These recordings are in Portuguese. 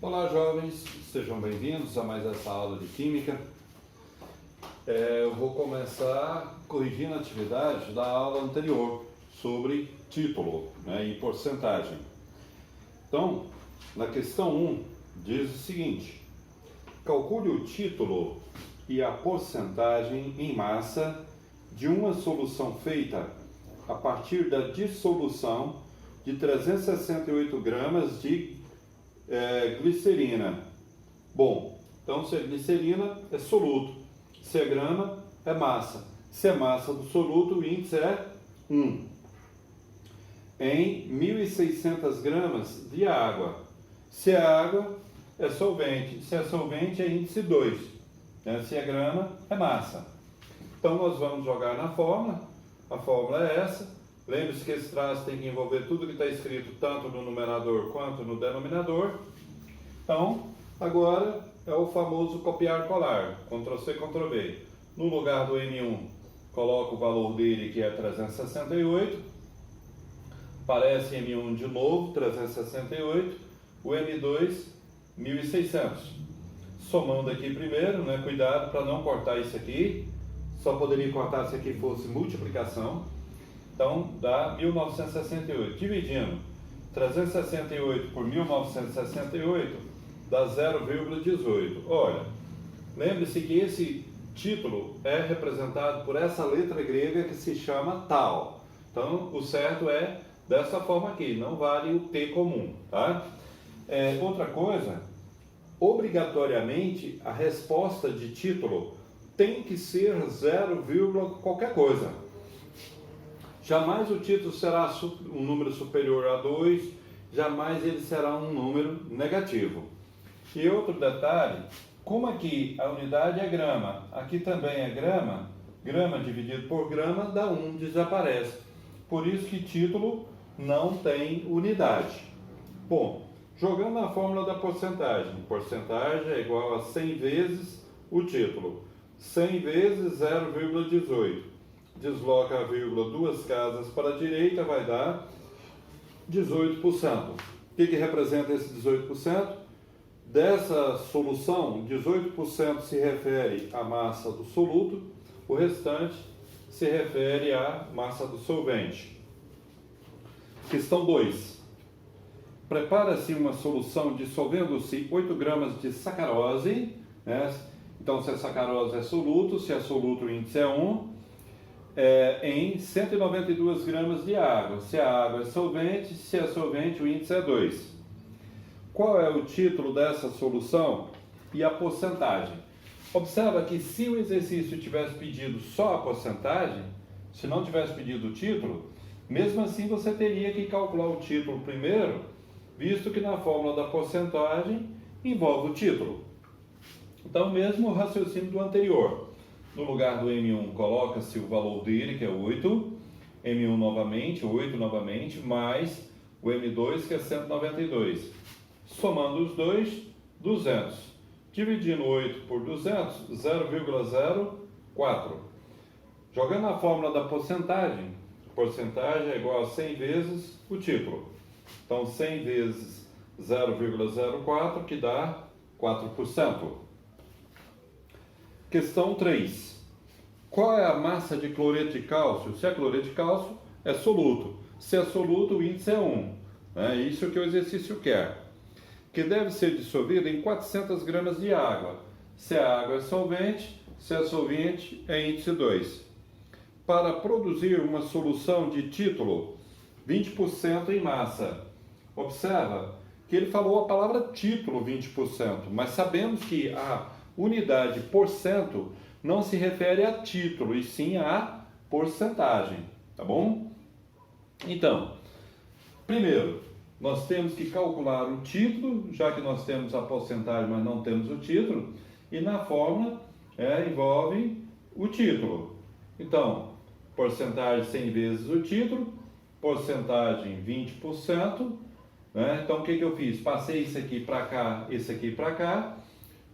Olá, jovens, sejam bem-vindos a mais essa aula de Química. Eu vou começar corrigindo a atividade da aula anterior sobre título, e porcentagem. Então, na questão 1, diz o seguinte: calcule o título e a porcentagem em massa de uma solução feita a partir da dissolução de 368 gramas de glicerina. Bom, então se é glicerina é soluto, se é grama é massa, se é massa do soluto o índice é 1. Em 1.600 gramas de água, se é água é solvente, se é solvente é índice 2, se é grama é massa. Então nós vamos jogar na fórmula, a fórmula é essa. Lembre-se que esse traço tem que envolver tudo que está escrito tanto no numerador quanto no denominador. Então, agora é o famoso copiar-colar, Ctrl+C, Ctrl+V. No lugar do M1, coloco o valor dele, que é 368. Aparece M1 de novo, 368. O M2, 1.600. Somando aqui primeiro, cuidado para não cortar isso aqui. Só poderia cortar se aqui fosse multiplicação. Então, dá 1968. Dividindo 368 por 1968, dá 0,18. Olha, lembre-se que esse título é representado por essa letra grega que se chama tau. Então, o certo é dessa forma aqui, não vale o T comum, tá? Outra coisa, obrigatoriamente, a resposta de título tem que ser 0, qualquer coisa. Jamais o título será um número superior a 2, jamais ele será um número negativo. E outro detalhe, como aqui a unidade é grama, aqui também é grama, grama dividido por grama dá 1, desaparece. Por isso que título não tem unidade. Bom, jogando na fórmula da porcentagem, porcentagem é igual a 100 vezes o título. 100 vezes 0,18. Desloca a vírgula duas casas para a direita, vai dar 18%. O que representa esse 18%? Dessa solução, 18% se refere à massa do soluto, o restante se refere à massa do solvente. Questão 2. Prepara-se uma solução dissolvendo-se 8 gramas de sacarose. Então, se a sacarose é soluto, se é soluto o índice é 1. Em 192 gramas de água. Se a água é solvente, se é solvente o índice é 2. Qual é o título dessa solução e a porcentagem? Observa que se o exercício tivesse pedido só a porcentagem, se não tivesse pedido o título, mesmo assim você teria que calcular o título primeiro, visto que na fórmula da porcentagem envolve o título. Então, mesmo o raciocínio do anterior. No lugar do M1, coloca-se o valor dele, que é 8. M1 novamente, 8 novamente, mais o M2, que é 192. Somando os dois, 200. Dividindo 8 por 200, 0,04. Jogando a fórmula da porcentagem, porcentagem é igual a 100 vezes o título. Então, 100 vezes 0,04, que dá 4%. Questão 3. Qual é a massa de cloreto de cálcio? Se é cloreto de cálcio, é soluto. Se é soluto, o índice é 1. Isso que o exercício quer. Que deve ser dissolvido em 400 gramas de água. Se a água é solvente, se é solvente, é índice 2. Para produzir uma solução de título, 20% em massa. Observa que ele falou a palavra título 20%, mas sabemos que a unidade por cento não se refere a título, e sim a porcentagem, tá bom? Então, primeiro, nós temos que calcular o título, já que nós temos a porcentagem, mas não temos o título, e na fórmula envolve o título. Então, porcentagem 100 vezes o título, porcentagem 20%, Então, o que eu fiz? Passei isso aqui para cá, esse aqui para cá.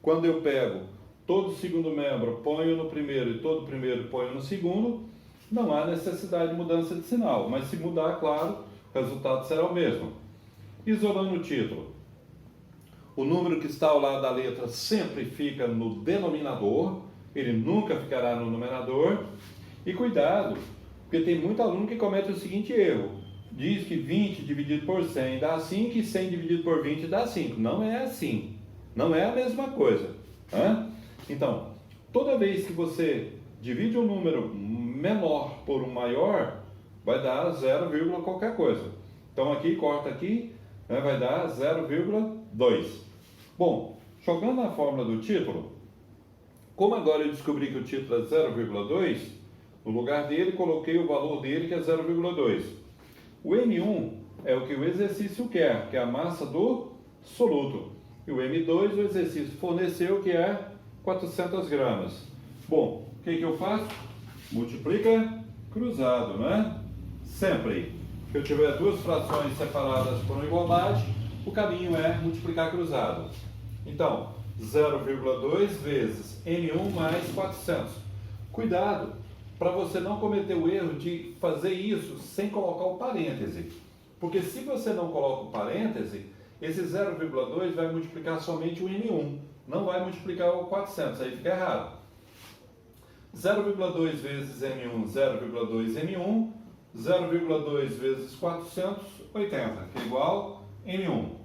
Quando eu pego todo segundo membro, ponho no primeiro e todo primeiro ponho no segundo, não há necessidade de mudança de sinal, mas se mudar, claro, o resultado será o mesmo. Isolando o título. o número que está ao lado da letra sempre fica no denominador, ele nunca ficará no numerador. E cuidado, porque tem muito aluno que comete o seguinte erro: diz que 20 dividido por 100 dá 5 e 100 dividido por 20 dá 5. Não é assim, não é a mesma coisa. Então, toda vez que você divide um número menor por um maior, vai dar 0, qualquer coisa. Então aqui, corta aqui, vai dar 0,2. Bom, jogando na fórmula do título, como agora eu descobri que o título é 0,2, no lugar dele coloquei o valor dele que é 0,2. O M1 é o que o exercício quer, que é a massa do soluto. E o M2 o exercício forneceu, que é 400 gramas. Bom, o que eu faço? Multiplica cruzado, né? Sempre que eu tiver duas frações separadas por uma igualdade, o caminho é multiplicar cruzado. Então, 0,2 vezes M1 mais 400. Cuidado para você não cometer o erro de fazer isso sem colocar o parêntese. Porque se você não coloca o parêntese, esse 0,2 vai multiplicar somente o M1, não vai multiplicar o 400, aí fica errado. 0,2 vezes M1, 0,2 M1, 0,2 vezes 480, que é igual a M1.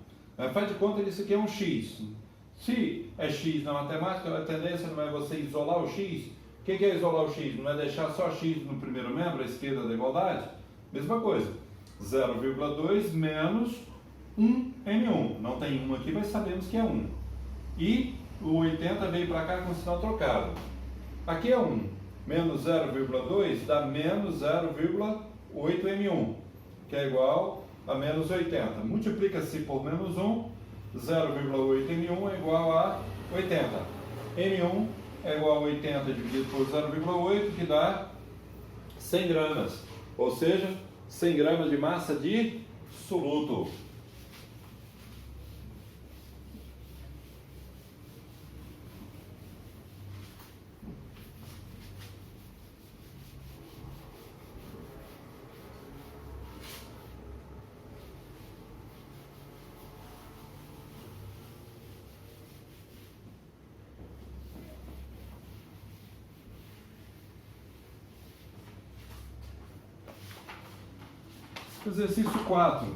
Faz de conta que isso aqui é um X. Se é X na matemática, a tendência não é você isolar o X. O que é isolar o X? Não é deixar só X no primeiro membro, à esquerda da igualdade? Mesma coisa. 0,2 menos 1 M1. Não tem 1 aqui, mas sabemos que é 1. E o 80 veio para cá com sinal trocado. Aqui é 1. Menos 0,2 dá menos 0,8 M1, que é igual a menos 80. Multiplica-se por menos 1, 0,8 M1 é igual a 80. M1 é igual a 80 dividido por 0,8, que dá 100 gramas. Ou seja, 100 gramas de massa de soluto. Exercício 4.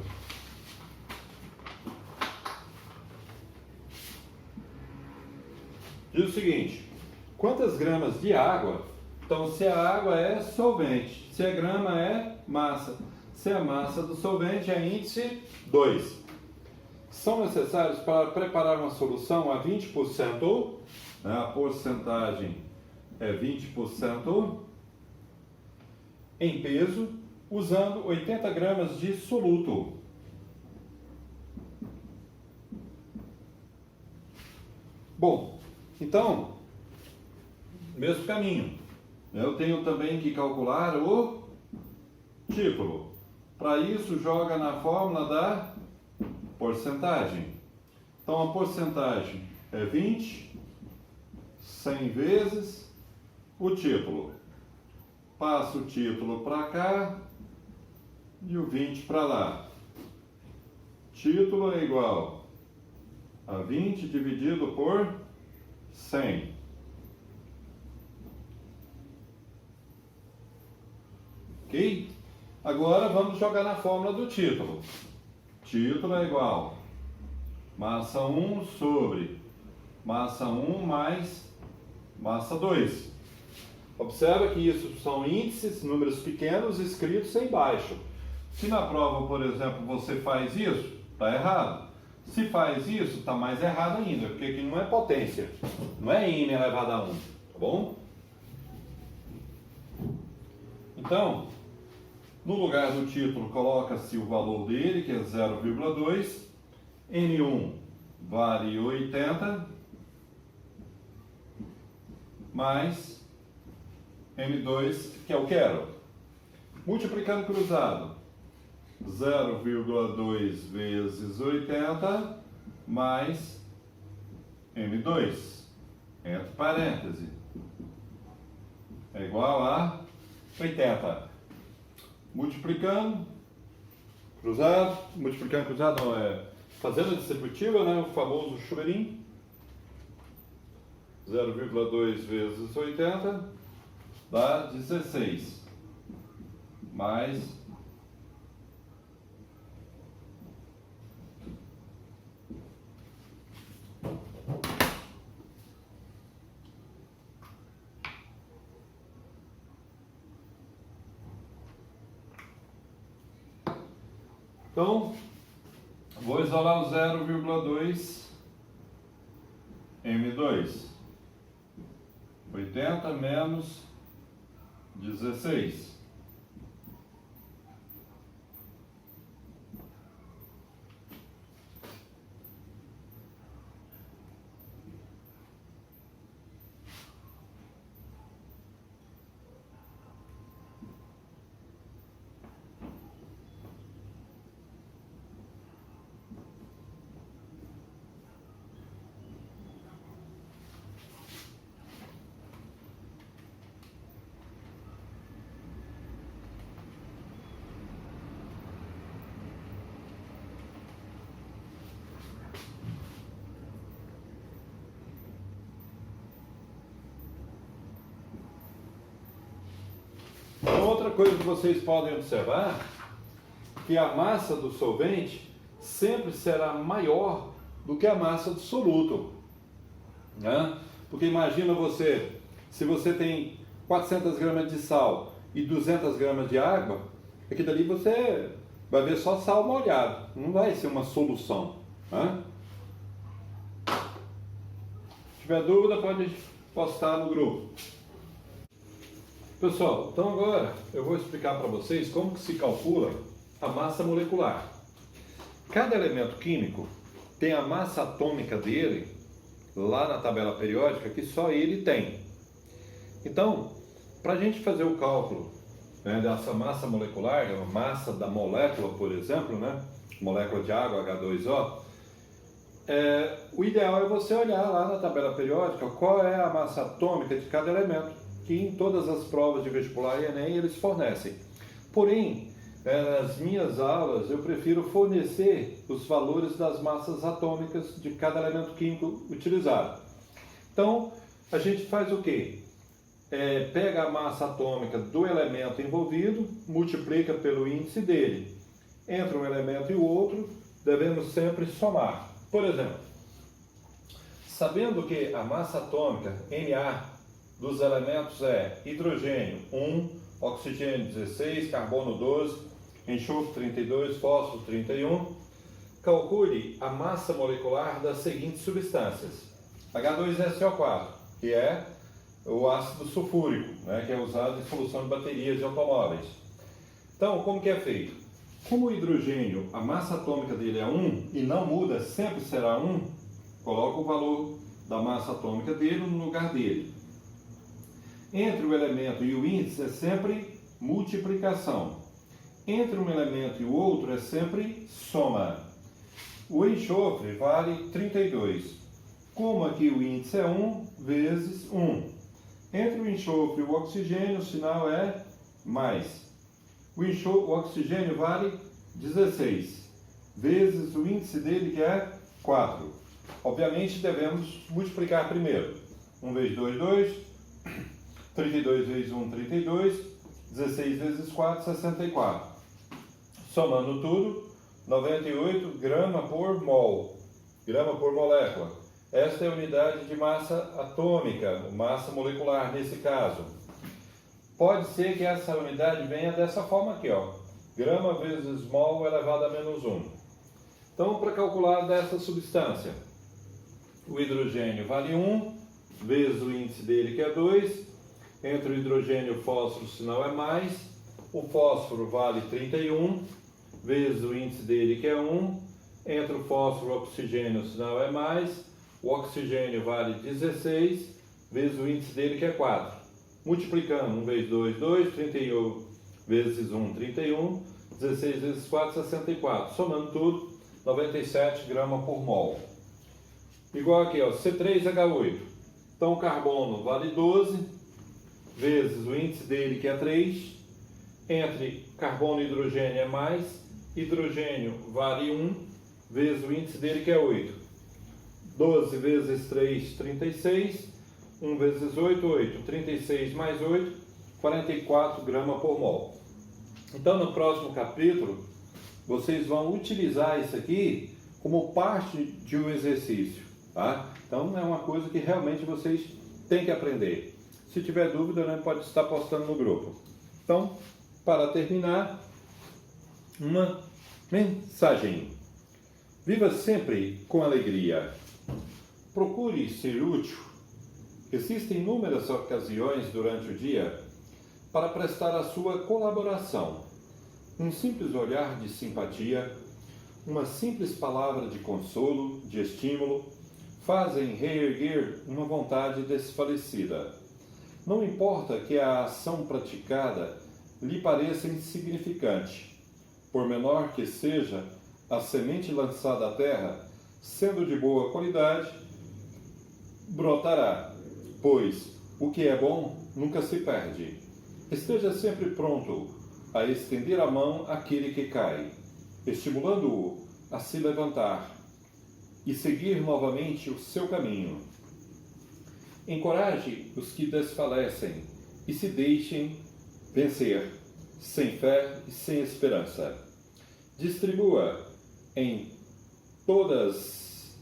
Diz o seguinte: quantas gramas de água? Então, se a água é solvente, se a grama é massa, se a massa do solvente é índice 2. São necessários para preparar uma solução a 20%, a porcentagem é 20% em peso, usando 80 gramas de soluto. Bom, então, mesmo caminho. Eu tenho também que calcular o título. Para isso, joga na fórmula da porcentagem. Então, a porcentagem é 20, 100 vezes o título. Passa o título para cá e o 20 para lá. Título é igual a 20 dividido por 100. Ok? Agora vamos jogar na fórmula do título. Título é igual massa 1 sobre massa 1 mais massa 2. Observa que isso são índices, números pequenos escritos embaixo. Se na prova, por exemplo, você faz isso, está errado. Se faz isso, está mais errado ainda, porque aqui não é potência, não é n elevado a 1, tá bom? Então, no lugar do título, coloca-se o valor dele, que é 0,2, N1 vale 80, mais M2, que eu quero. Multiplicando cruzado. 0,2 vezes 80 mais M2, entre parênteses, é igual a 80. Multiplicando cruzado não, Fazendo a distributiva, né, o famoso chuveirinho, 0,2 vezes 80 dá 16, mais então, vou isolar o 0,2 M2. 80 menos 16. Outra coisa que vocês podem observar, que a massa do solvente sempre será maior do que a massa do soluto, né? Porque imagina você, se você tem 400 gramas de sal e 200 gramas de água, aqui dali você vai ver só sal molhado, não vai ser uma solução, né? Se tiver dúvida, pode postar no grupo. Pessoal, então agora eu vou explicar para vocês como que se calcula a massa molecular. Cada elemento químico tem a massa atômica dele lá na tabela periódica que só ele tem. Então, para a gente fazer o cálculo, né, dessa massa molecular, a massa da molécula, por exemplo, né, molécula de água, H2O, o ideal é você olhar lá na tabela periódica qual é a massa atômica de cada elemento, que em todas as provas de vestibular e Enem eles fornecem. Porém, nas minhas aulas eu prefiro fornecer os valores das massas atômicas de cada elemento químico utilizado. Então, a gente faz o quê? Pega a massa atômica do elemento envolvido, multiplica pelo índice dele. Entre um elemento e o outro, devemos sempre somar. Por exemplo, sabendo que a massa atômica, Na, dos elementos é hidrogênio 1, oxigênio 16, carbono 12, enxofre 32, fósforo 31. Calcule a massa molecular das seguintes substâncias. H2SO4, que é o ácido sulfúrico, né, que é usado em solução de baterias de automóveis. Então, como que é feito? Como o hidrogênio, a massa atômica dele é 1 e não muda, sempre será 1, coloca o valor da massa atômica dele no lugar dele. Entre o elemento e o índice é sempre multiplicação. Entre um elemento e o outro é sempre soma. O enxofre vale 32. Como aqui o índice é 1 vezes 1. Entre o enxofre e o oxigênio o sinal é mais. O oxigênio vale 16 vezes o índice dele que é 4. Obviamente devemos multiplicar primeiro. 1 vezes 2, 2. 32 vezes 1, 32, 16 vezes 4, 64. Somando tudo, 98 grama por mol, grama por molécula. Esta é a unidade de massa atômica, massa molecular nesse caso. Pode ser que essa unidade venha dessa forma aqui, ó, grama vezes mol elevado a menos 1. Então, para calcular dessa substância, o hidrogênio vale 1, vezes o índice dele que é 2, entre o hidrogênio e o fósforo o sinal é mais, o fósforo vale 31, vezes o índice dele que é 1, entre o fósforo e o oxigênio o sinal é mais, o oxigênio vale 16, vezes o índice dele que é 4. Multiplicando 1 vezes 2, 2, 31 vezes 1, 31, 16 vezes 4, 64. Somando tudo, 97 gramas por mol. Igual aqui, ó, C3H8. Então o carbono vale 12, vezes o índice dele que é 3, entre carbono e hidrogênio é mais, hidrogênio vale 1, vezes o índice dele, que é 8. 12 vezes 3, 36. 1 vezes 8, 8. 36 mais 8, 44 gramas por mol. Então, no próximo capítulo, vocês vão utilizar isso aqui como parte de um exercício, tá? Então, é uma coisa que realmente vocês têm que aprender. Se tiver dúvida, né, pode estar postando no grupo. Então, para terminar, uma mensagem. Viva sempre com alegria. Procure ser útil. Existem inúmeras ocasiões durante o dia para prestar a sua colaboração. Um simples olhar de simpatia, uma simples palavra de consolo, de estímulo, fazem reerguer uma vontade desfalecida. Não importa que a ação praticada lhe pareça insignificante, por menor que seja a semente lançada à terra, sendo de boa qualidade, brotará, pois o que é bom nunca se perde. Esteja sempre pronto a estender a mão àquele que cai, estimulando-o a se levantar e seguir novamente o seu caminho. Encoraje os que desfalecem e se deixem vencer, sem fé e sem esperança. Distribua em todas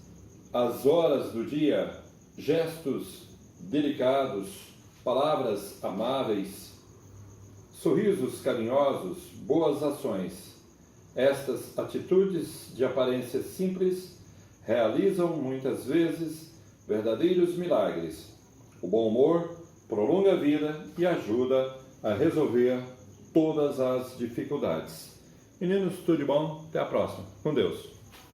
as horas do dia gestos delicados, palavras amáveis, sorrisos carinhosos, boas ações. Estas atitudes de aparência simples realizam muitas vezes verdadeiros milagres. O bom humor prolonga a vida e ajuda a resolver todas as dificuldades. Meninos, tudo de bom? Até a próxima. Com Deus.